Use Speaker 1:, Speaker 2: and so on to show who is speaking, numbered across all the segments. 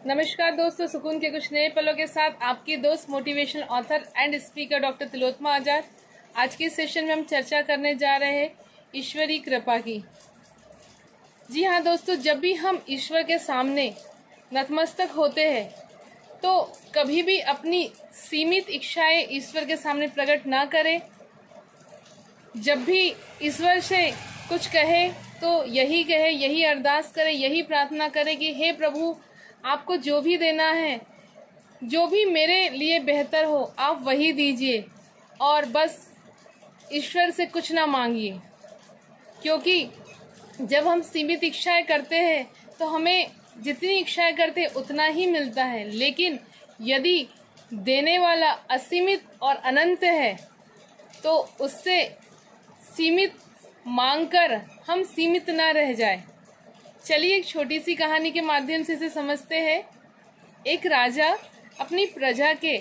Speaker 1: नमस्कार दोस्तों, सुकून के कुछ नए पलों के साथ आपकी दोस्त motivational author and speaker doctor Tilottama Azad. आज के सेशन में हम चर्चा करने जा रहे हैं ईश्वरी कृपा की। जी हाँ दोस्तों, जब भी हम ईश्वर के सामने नतमस्तक होते हैं तो कभी भी अपनी सीमित इच्छाएं ईश्वर के सामने प्रकट ना करें। जब भी ईश्वर से कुछ कहे तो यही कहे, यही अरदास करें, यही प्रार्थना करें कि हे प्रभु, आपको जो भी देना है, जो भी मेरे लिए बेहतर हो, आप वही दीजिए और बस ईश्वर से कुछ ना मांगिए। क्योंकि जब हम सीमित इच्छाएं करते हैं तो हमें जितनी इच्छाएं करते हैं उतना ही मिलता है, लेकिन यदि देने वाला असीमित और अनंत है तो उससे सीमित मांगकर हम सीमित ना रह जाए। चलिए एक छोटी सी कहानी के माध्यम से इसे समझते हैं। एक राजा अपनी प्रजा के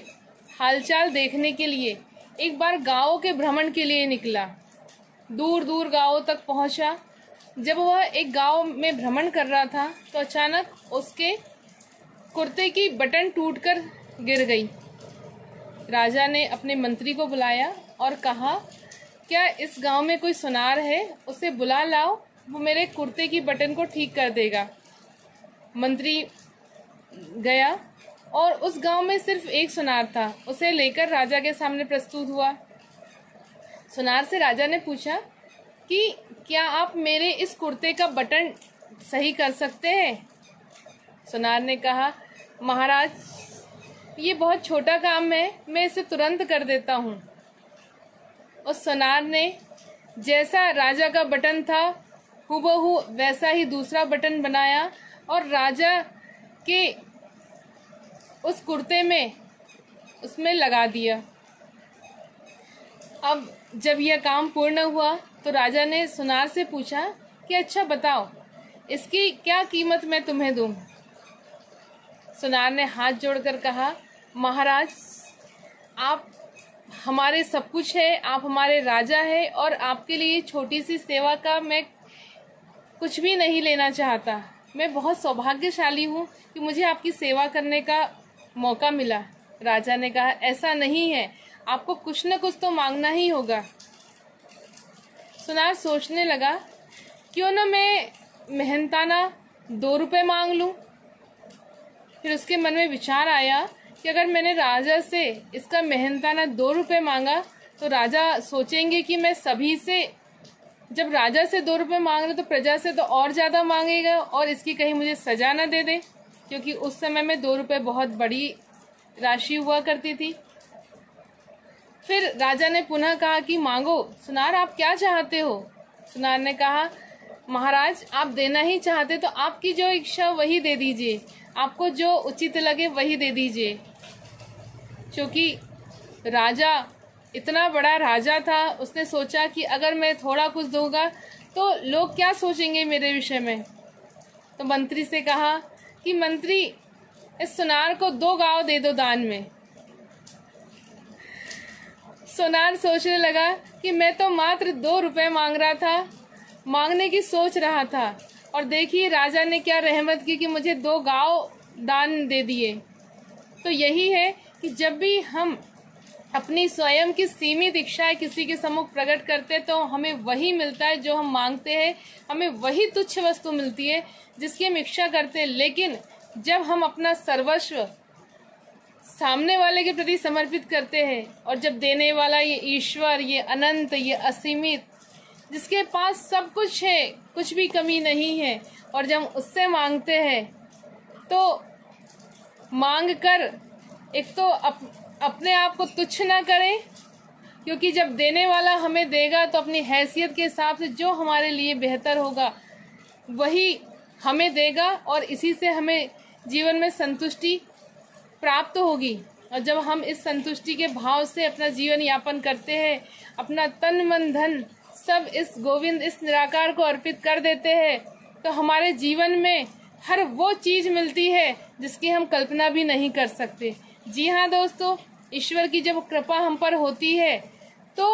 Speaker 1: हालचाल देखने के लिए एक बार गांवों के भ्रमण के लिए निकला। दूर दूर गांवों तक पहुंचा। जब वह एक गांव में भ्रमण कर रहा था तो अचानक उसके कुर्ते की बटन टूटकर गिर गई। राजा ने अपने मंत्री को बुलाया और कहा, क्या इस गांव में कोई सुनार है? उसे बुला लाओ, वो मेरे कुर्ते की बटन को ठीक कर देगा। मंत्री गया और उस गांव में सिर्फ एक सुनार था। उसे लेकर राजा के सामने प्रस्तुत हुआ। सुनार से राजा ने पूछा कि क्या आप मेरे इस कुर्ते का बटन सही कर सकते हैं? सुनार ने कहा, महाराज, ये बहुत छोटा काम है, मैं इसे तुरंत कर देता हूँ। उस सुनार ने जैसा राजा का बटन था हूबहू वैसा ही दूसरा बटन बनाया और राजा के उस कुर्ते में उसमें लगा दिया। अब जब यह काम पूर्ण हुआ तो राजा ने सुनार से पूछा कि अच्छा बताओ, इसकी क्या कीमत मैं तुम्हें दूं? सुनार ने हाथ जोड़कर कहा, महाराज, आप हमारे सब कुछ है, आप हमारे राजा है और आपके लिए छोटी सी सेवा का मैं कुछ भी नहीं लेना चाहता। मैं बहुत सौभाग्यशाली हूँ कि मुझे आपकी सेवा करने का मौका मिला। राजा ने कहा, ऐसा नहीं है, आपको कुछ न कुछ तो मांगना ही होगा। सुनार सोचने लगा, क्यों न मैं मेहनताना 2 रुपए मांग लूँ। फिर उसके मन में विचार आया कि अगर मैंने राजा से इसका मेहनताना 2 रुपए मांगा तो राजा सोचेंगे कि मैं सभी से, जब राजा से 2 रुपए मांग रहे तो प्रजा से तो और ज़्यादा मांगेगा और इसकी कहीं मुझे सजा न दे दे, क्योंकि उस समय में 2 रुपए बहुत बड़ी राशि हुआ करती थी। फिर राजा ने पुनः कहा कि मांगो सुनार, आप क्या चाहते हो? सुनार ने कहा, महाराज, आप देना ही चाहते तो आपकी जो इच्छा वही दे दीजिए, आपको जो उचित लगे वही दे दीजिए। क्योंकि राजा इतना बड़ा राजा था, उसने सोचा कि अगर मैं थोड़ा कुछ दूंगा तो लोग क्या सोचेंगे मेरे विषय में। तो मंत्री से कहा कि मंत्री, इस सुनार को 2 गांव दे दो दान में। सुनार सोचने लगा कि मैं तो मात्र 2 रुपए मांग रहा था, मांगने की सोच रहा था, और देखिए राजा ने क्या रहमत की कि मुझे 2 गांव दान दे दिए। तो यही है कि जब भी हम अपनी स्वयं की सीमित इच्छाएं किसी के सम्मुख प्रकट करते तो हमें वही मिलता है जो हम मांगते हैं, हमें वही तुच्छ वस्तु मिलती है जिसकी हम इच्छा करते हैं। लेकिन जब हम अपना सर्वस्व सामने वाले के प्रति समर्पित करते हैं और जब देने वाला ये ईश्वर, ये अनंत, ये असीमित, जिसके पास सब कुछ है, कुछ भी कमी नहीं है, और जब उससे मांगते हैं तो मांग कर एक तो अपने आप को तुच्छ ना करें, क्योंकि जब देने वाला हमें देगा तो अपनी हैसियत के हिसाब से जो हमारे लिए बेहतर होगा वही हमें देगा और इसी से हमें जीवन में संतुष्टि प्राप्त होगी। और जब हम इस संतुष्टि के भाव से अपना जीवन यापन करते हैं, अपना तन मन धन सब इस गोविंद, इस निराकार को अर्पित कर देते हैं, तो हमारे जीवन में हर वो चीज़ मिलती है जिसकी हम कल्पना भी नहीं कर सकते। जी हाँ दोस्तों, ईश्वर की जब कृपा हम पर होती है तो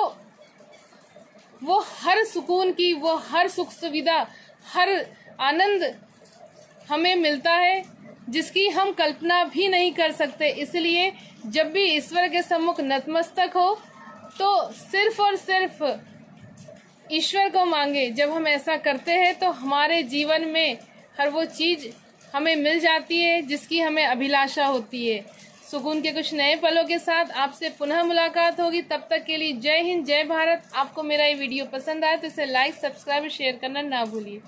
Speaker 1: वो हर सुकून की, वो हर सुख सुविधा, हर आनंद हमें मिलता है जिसकी हम कल्पना भी नहीं कर सकते। इसलिए जब भी ईश्वर के सम्मुख नतमस्तक हो तो सिर्फ और सिर्फ ईश्वर को मांगे। जब हम ऐसा करते हैं तो हमारे जीवन में हर वो चीज़ हमें मिल जाती है जिसकी हमें अभिलाषा होती है। सुकून के कुछ नए पलों के साथ आपसे पुनः मुलाकात होगी। तब तक के लिए जय हिंद, जय भारत। आपको मेरा ये वीडियो पसंद आए तो इसे लाइक, सब्सक्राइब, शेयर करना ना भूलिए।